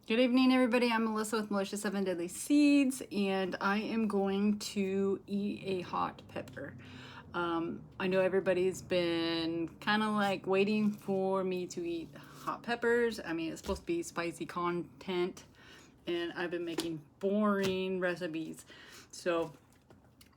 Good evening, everybody. I'm Melissa with Melissa 7 Deadly Seeds, and I am going to eat a hot pepper. I know everybody's been kind of like waiting for me to eat hot peppers. I mean, it's supposed to be spicy content, and I've been making boring recipes. So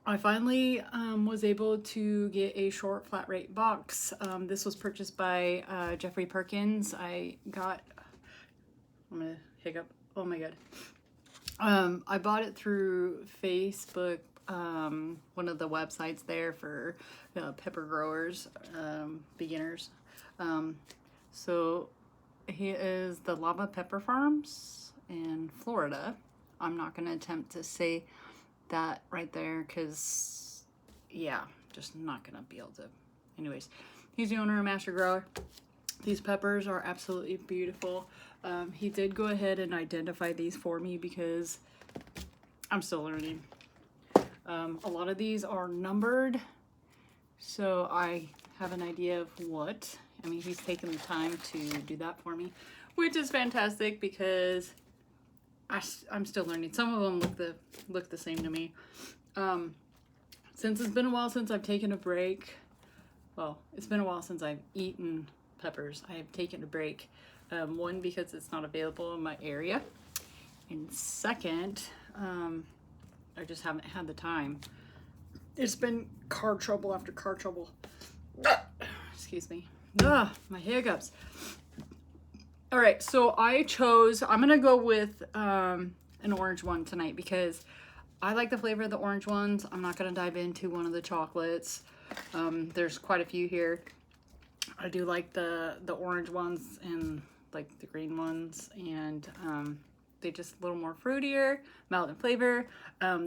I finally was able to get a short flat rate box. This was purchased by Jeffrey Perkins. I'm gonna hiccup. Oh my god. I bought it through Facebook, one of the websites there for pepper growers, beginners. So he is the Lava Pepper Farms in Florida. I'm not going to attempt to say that right there because, yeah, just not going to be able to. Anyways, he's the owner and master grower. These peppers are absolutely beautiful. He did go ahead and identify these for me because I'm still learning. A lot of these are numbered, so I have an idea of what. I mean, he's taken the time to do that for me, which is fantastic because I'm still learning. Some of them look the same to me. Since it's been a while since I've taken a break, well, it's been a while since I've eaten peppers. I have taken a break. One, because it's not available in my area, and second, I just haven't had the time. It's been car trouble after car trouble. Excuse me. My hiccups. All right, so I'm gonna go with an orange one tonight because I like the flavor of the orange ones. I'm not gonna dive into one of the chocolates. There's quite a few here. I do like the orange ones and like the green ones, and they just a little more fruitier, mild in flavor.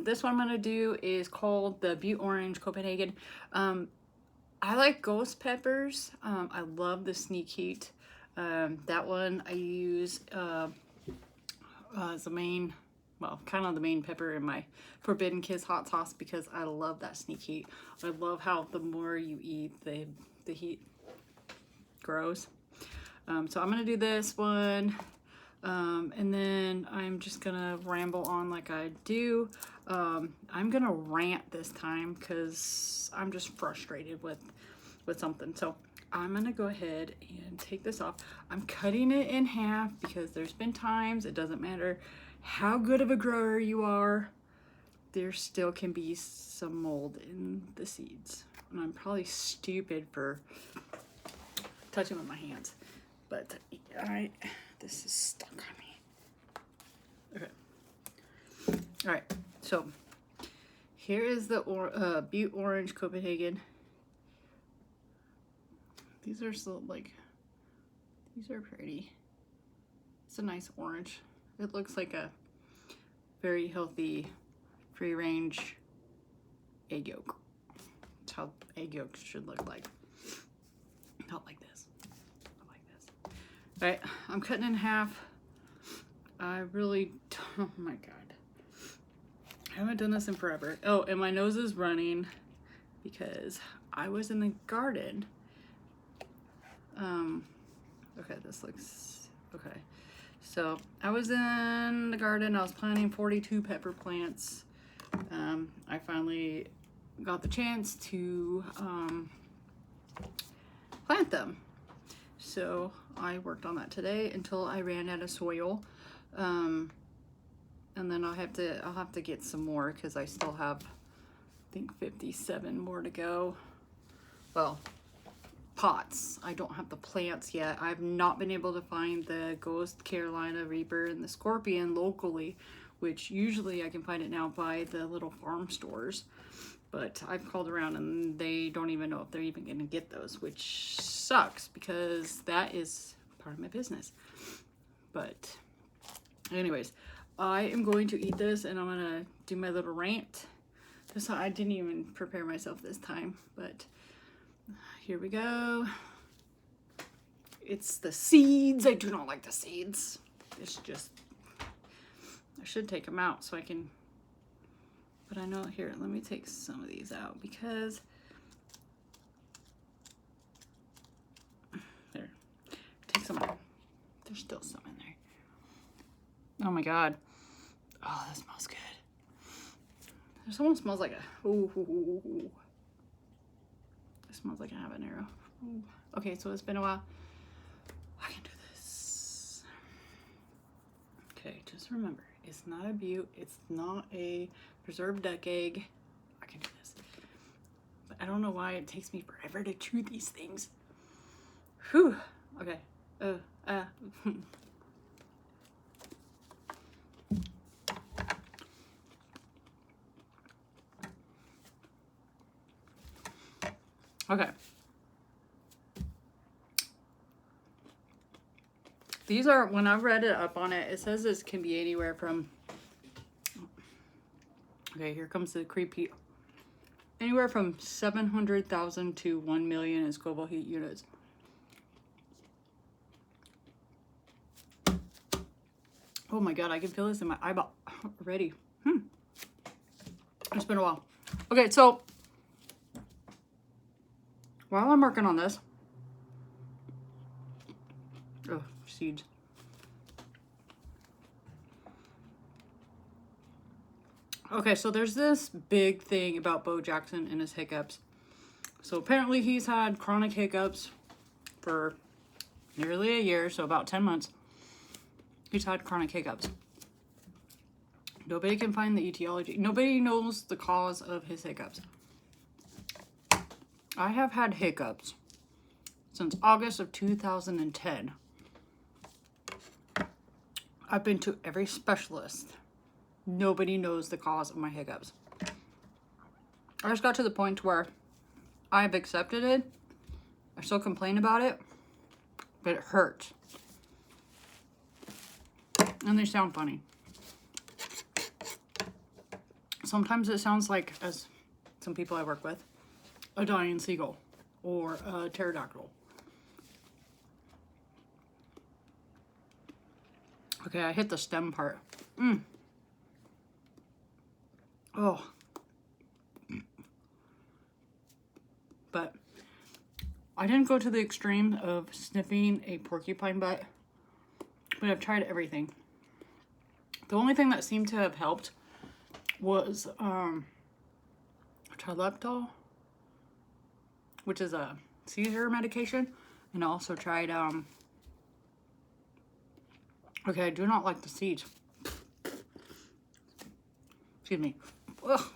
This one I'm gonna do is called the Bhut Orange Copenhagen. I like ghost peppers. I love the sneak heat. That one I use as the main, well, kind of the main pepper in my Forbidden Kiss hot sauce because I love that sneak heat. I love how the more you eat, the heat grows. So I'm gonna do this one, and then I'm just gonna ramble on like I do. I'm gonna rant this time because I'm just frustrated with something. So I'm gonna go ahead and take this off. I'm cutting it in half because there's been times, it doesn't matter how good of a grower you are, there still can be some mold in the seeds. And I'm probably stupid for touching with my hands, but this is stuck on me. Okay. All right. So here is the Bhut Orange Copenhagen. These are so these are pretty. It's a nice orange. It looks like a very healthy, free-range egg yolk. That's how egg yolks should look like. Not like this. Not like this. All right, I'm cutting in half. I really, oh my God. I haven't done this in forever. Oh, and my nose is running because I was in the garden. Okay, this looks, okay. So I was in the garden, I was planting 42 pepper plants. I finally got the chance to plant them. So I worked on that today until I ran out of soil. And then I'll have to get some more because I still have, I think, 57 more to go. Well, pots. I don't have the plants yet. I've not been able to find the Ghost Carolina Reaper and the Scorpion locally, which usually I can find it now by the little farm stores. But I've called around and they don't even know if they're even going to get those, which sucks because that is part of my business. But anyways, I am going to eat this and I'm going to do my little rant. I didn't even prepare myself this time, but here we go. It's the seeds. I do not like the seeds. It's just, I should take them out so I can, but I know, here, let me take some of these out because, there, take some out. There's still some in there. Oh my God. Oh, that smells good. This one smells like a, ooh, ooh, ooh, ooh. It smells like a habanero. Ooh. Okay, so it's been a while. I can do this. Okay, just remember, it's not a Bhut. It's not a preserved duck egg. I can do this. But I don't know why it takes me forever to chew these things. Whew. Okay. Okay. These are, when I read it up on it, it says this can be anywhere from, okay, here comes the creepy, anywhere from 700,000 to 1 million in Scoville heat units. Oh my God, I can feel this in my eyeball already. It's been a while. Okay, so while I'm working on this, oh, seeds. Okay, so there's this big thing about Bo Jackson and his hiccups. So apparently he's had chronic hiccups for nearly a year, so about 10 months. He's had chronic hiccups. Nobody can find the etiology. Nobody knows the cause of his hiccups. I have had hiccups since August of 2010. I've been to every specialist. Nobody knows the cause of my hiccups. I just got to the point where I've accepted it. I still complain about it, but it hurts. And they sound funny. Sometimes it sounds like, as some people I work with, a dying seagull or a pterodactyl. Okay, I hit the stem part. Oh. But I didn't go to the extreme of sniffing a porcupine butt, but I've tried everything. The only thing that seemed to have helped was Trileptal, which is a seizure medication, and I also tried okay, I do not like the seeds. Excuse me. Ugh.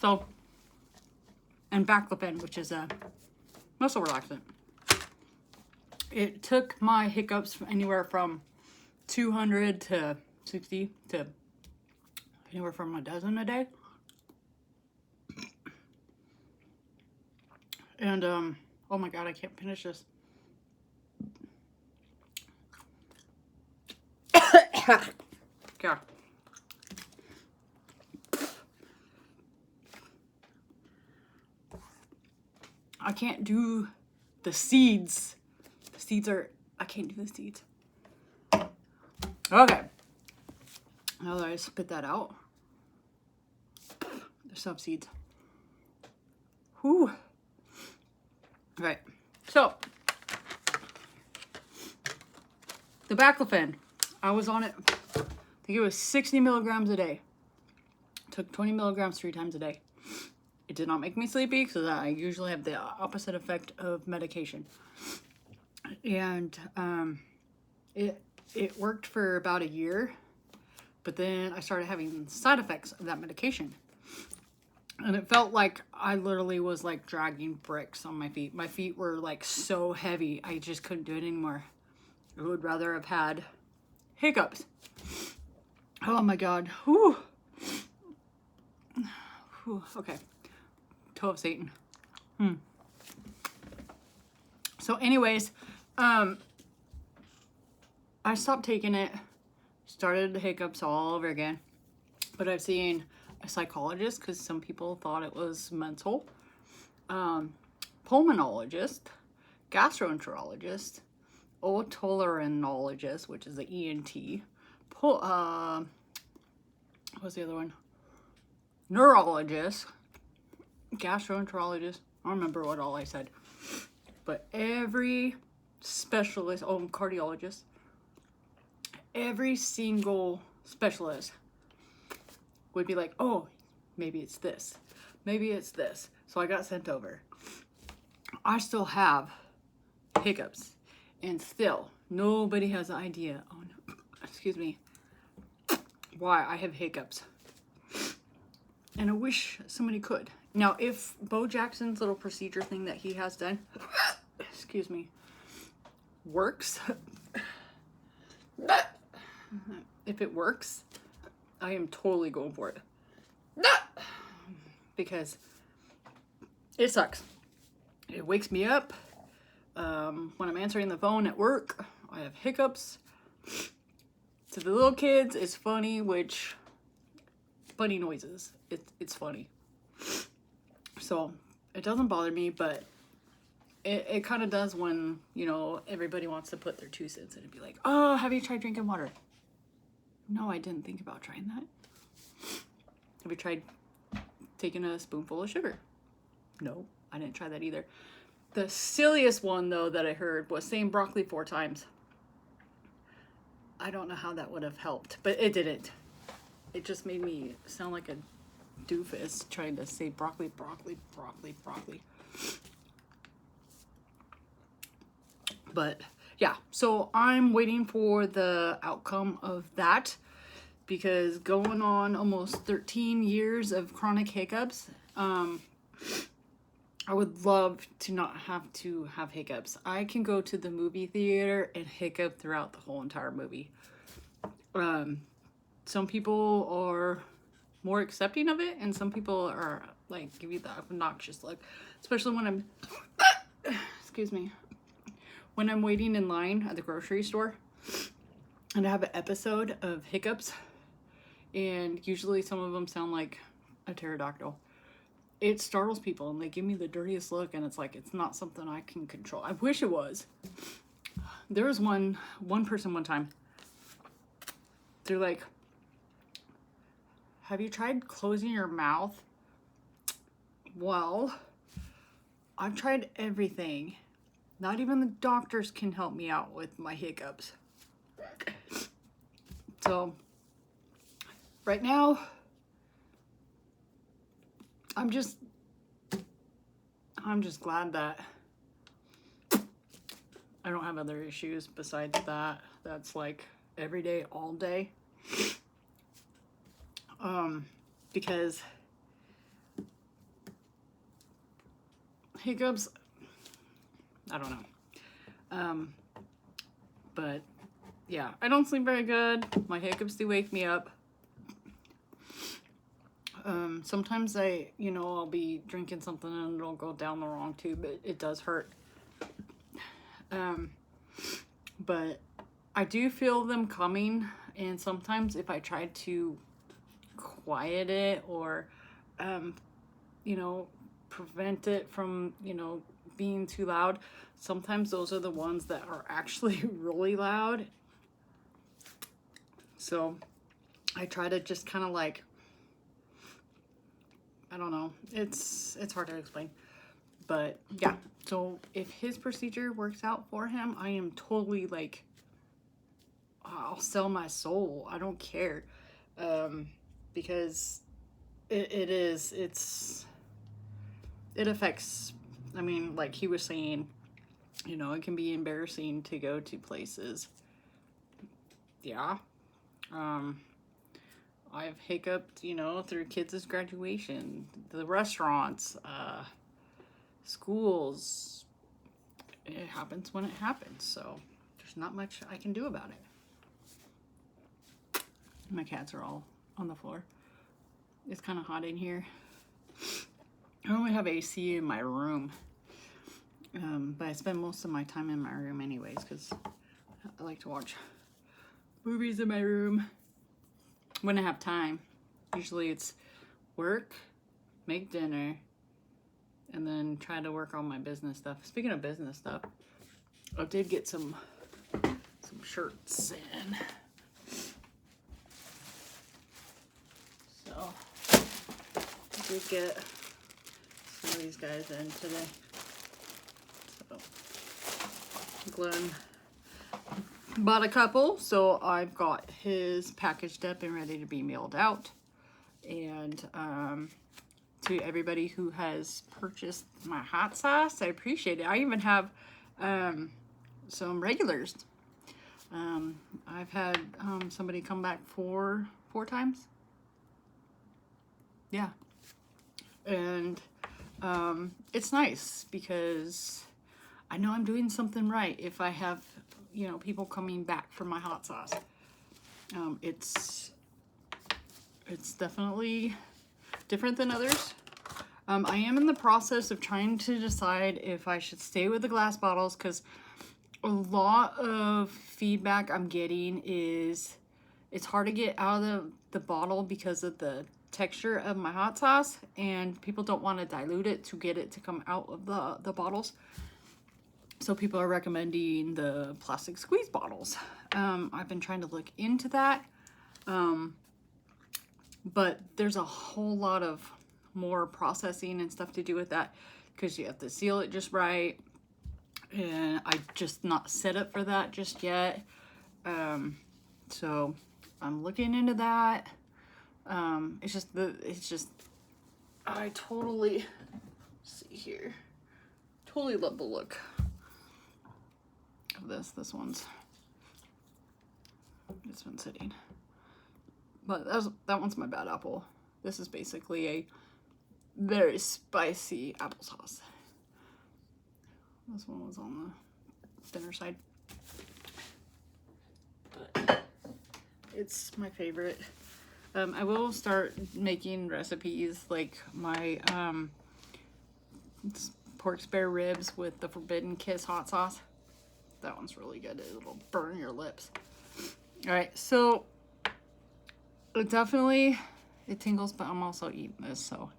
So, and baclofen, which is a muscle relaxant. It took my hiccups anywhere from 200 to 60 to anywhere from a dozen a day. And, oh my God, I can't finish this. Yeah. I can't do the seeds. The seeds are, I can't do the seeds. Okay. Now that I spit that out, there's some seeds. Whew. Right. So, the baclofen, I was on it, I think it was 60 milligrams a day. Took 20 milligrams 3 times a day. It did not make me sleepy because I usually have the opposite effect of medication. And it worked for about a year, but then I started having side effects of that medication. And it felt like I literally was like dragging bricks on my feet. My feet were like so heavy, I just couldn't do it anymore. I would rather have had hiccups. Oh my God. Whew. Whew. Okay. Toe of Satan. So anyways, I stopped taking it, started the hiccups all over again, but I've seen a psychologist because some people thought it was mental, pulmonologist, gastroenterologist, otolaryngologist, which is the ENT, what's the other one? Neurologist, gastroenterologist. I don't remember what all I said, but every specialist, cardiologist, every single specialist would be like, oh, maybe it's this. Maybe it's this. So I got sent over. I still have hiccups. And still, nobody has an idea. Oh, no. Excuse me. Why I have hiccups. And I wish somebody could. Now, if Bo Jackson's little procedure thing that he has done, excuse me, works, if it works, I am totally going for it. Because it sucks. It wakes me up. When I'm answering the phone at work, I have hiccups. To the little kids, it's funny, which, funny noises. It's funny. So, it doesn't bother me, but it kind of does when, you know, everybody wants to put their 2 cents in and be like, oh, have you tried drinking water? No, I didn't think about trying that. Have you tried taking a spoonful of sugar? No, I didn't try that either. The silliest one, though, that I heard was saying broccoli 4 times. I don't know how that would have helped, but it didn't. It just made me sound like a doofus trying to say broccoli, broccoli, broccoli, broccoli. But yeah, so I'm waiting for the outcome of that, because going on almost 13 years of chronic hiccups, I would love to not have to have hiccups. I can go to the movie theater and hiccup throughout the whole entire movie. Some people are more accepting of it, and some people are like, give you the obnoxious look, especially when I'm, excuse me, when I'm waiting in line at the grocery store and I have an episode of hiccups, and usually some of them sound like a pterodactyl. It startles people and they give me the dirtiest look, and it's like, it's not something I can control. I wish it was. There was one person one time, they're like, have you tried closing your mouth? Well, I've tried everything. Not even the doctors can help me out with my hiccups. So, right now, I'm just glad that I don't have other issues besides that. That's like every day, all day. Because hiccups, I don't know. But yeah, I don't sleep very good. My hiccups do wake me up. Sometimes I'll be drinking something and it'll go down the wrong tube. It does hurt. But I do feel them coming, and sometimes if I try to quiet it or, prevent it from, being too loud, sometimes those are the ones that are actually really loud. So I try to just kind of like, I don't know. It's hard to explain. But yeah, so if his procedure works out for him, I am totally like, I'll sell my soul. I don't care. Because it affects, I mean, like he was saying, it can be embarrassing to go to places. Yeah. I've hiccuped, through kids' graduation, the restaurants, schools. It happens when it happens, so there's not much I can do about it. My cats are all on the floor. It's kind of hot in here. I only have AC in my room, but I spend most of my time in my room anyways, because I like to watch movies in my room when I have time. Usually it's work, make dinner, and then try to work on my business stuff. Speaking of business stuff, I did get some shirts in. So I did get some of these guys in today. So Glenn bought a couple, so I've got his packaged up and ready to be mailed out. And to everybody who has purchased my hot sauce, I appreciate it. I even have some regulars. I've had somebody come back four times. Yeah. And it's nice because I know I'm doing something right if I have, you know, people coming back for my hot sauce. It's definitely different than others. I am in the process of trying to decide if I should stay with the glass bottles, because a lot of feedback I'm getting is it's hard to get out of the bottle because of the texture of my hot sauce, and people don't want to dilute it to get it to come out of the bottles. So people are recommending the plastic squeeze bottles. I've been trying to look into that. But there's a whole lot of more processing and stuff to do with that, because you have to seal it just right. And I just not set up for that just yet. So I'm looking into that. It's just, I totally, let's see here, totally love the look of this. This one's sitting. But that one's my bad apple. This is basically a very spicy applesauce. This one was on the thinner side. But it's my favorite. I will start making recipes like my pork spare ribs with the Forbidden Kiss hot sauce. That one's really good. It'll burn your lips. All right, so it definitely, it tingles, but I'm also eating this, so.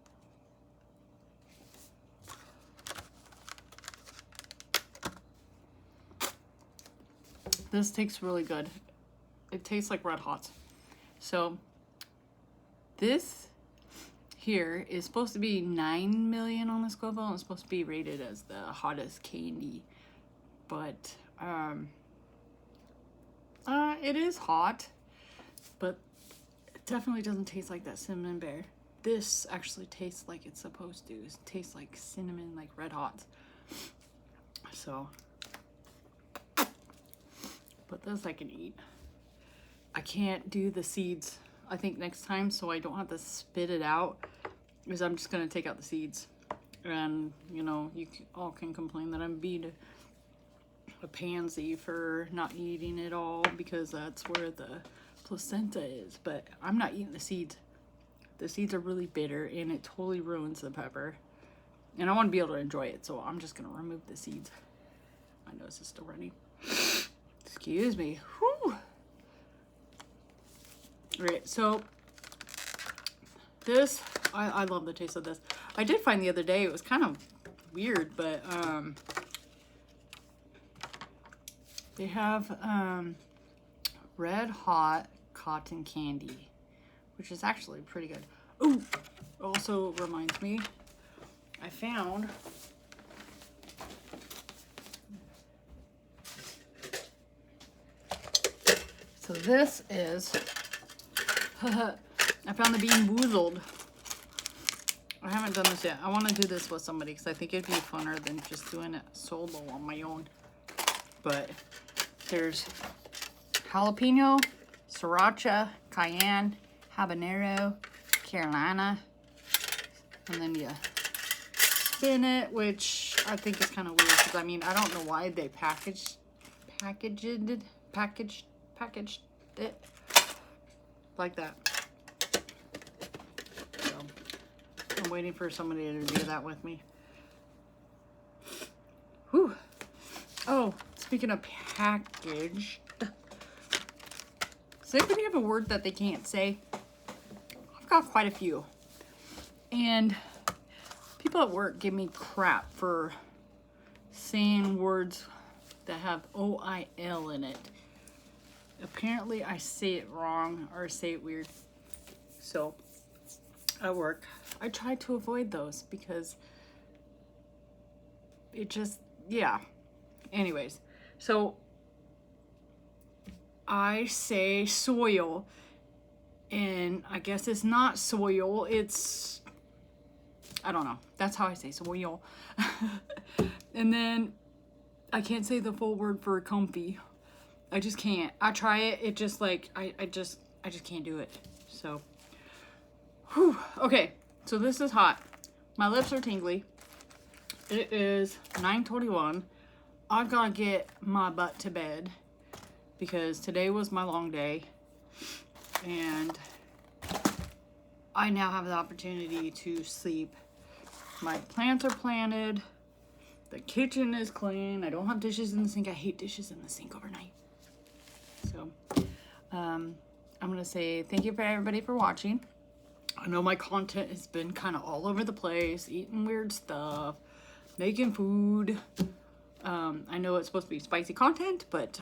This tastes really good. It tastes like Red Hots. So this here is supposed to be 9 million on the Scoville, and it's supposed to be rated as the hottest candy. But it is hot, but it definitely doesn't taste like that cinnamon bear. This actually tastes like it's supposed to. It tastes like cinnamon, like Red Hots. So, but this I can eat. I can't do the seeds, I think, next time, so I don't have to spit it out, because I'm just gonna take out the seeds. And you know, you all can complain that I'm being a pansy for not eating it all, because that's where the placenta is. But I'm not eating the seeds. The seeds are really bitter, and it totally ruins the pepper. And I want to be able to enjoy it, so I'm just gonna remove the seeds. My nose is still running. Excuse me. Whew. Right, so this, I love the taste of this. I did find the other day, it was kind of weird, but they have Red Hot cotton candy, which is actually pretty good. Ooh, also reminds me, I found so this is I found the Bean Boozled. I haven't done this yet. I want to do this with somebody because I think it'd be funner than just doing it solo on my own. But there's jalapeno, sriracha, cayenne, habanero, Carolina, and then you spin it, which I think is kind of weird because I mean, I don't know why they packaged it like that. So I'm waiting for somebody to do that with me. Whew. Oh, speaking of package, does anybody have a word that they can't say? I've got quite a few. And people at work give me crap for saying words that have O-I-L in it. Apparently I say it wrong or say it weird. So at work, I try to avoid those because it just, yeah. Anyways, so I say soil, and I guess it's not soil, it's, I don't know. That's how I say soil. And then I can't say the full word for comfy. I just can't. I try it. It just like, I just can't do it. So, whew. Okay. So this is hot. My lips are tingly. It is 9:21. I've got to get my butt to bed because today was my long day. And I now have the opportunity to sleep. My plants are planted. The kitchen is clean. I don't have dishes in the sink. I hate dishes in the sink overnight. So, I'm going to say thank you for everybody for watching. I know my content has been kind of all over the place, eating weird stuff, making food. I know it's supposed to be spicy content, but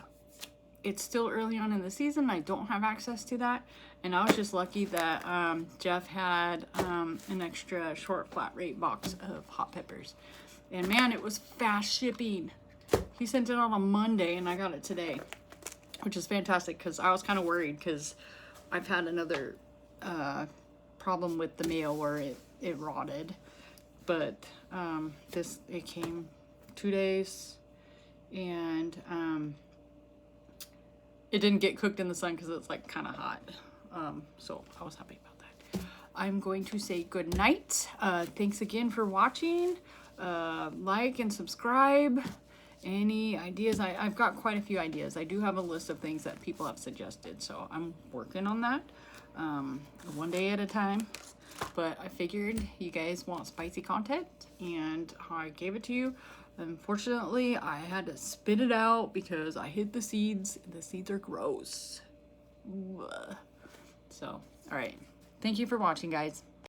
it's still early on in the season. I don't have access to that. And I was just lucky that Jeff had an extra short flat rate box of hot peppers. And man, it was fast shipping. He sent it on a Monday and I got it today, which is fantastic because I was kind of worried because I've had another problem with the mail where it rotted. But it came 2 days, and it didn't get cooked in the sun because it's like kind of hot. So I was happy about that. I'm going to say good night. Thanks again for watching. Like and subscribe. Any ideas? I've got quite a few ideas. I do have a list of things that people have suggested, so I'm working on that one day at a time. But I figured you guys want spicy content, and I gave it to you. Unfortunately, I had to spit it out because I hid the seeds. The seeds are gross. So, all right. Thank you for watching, guys.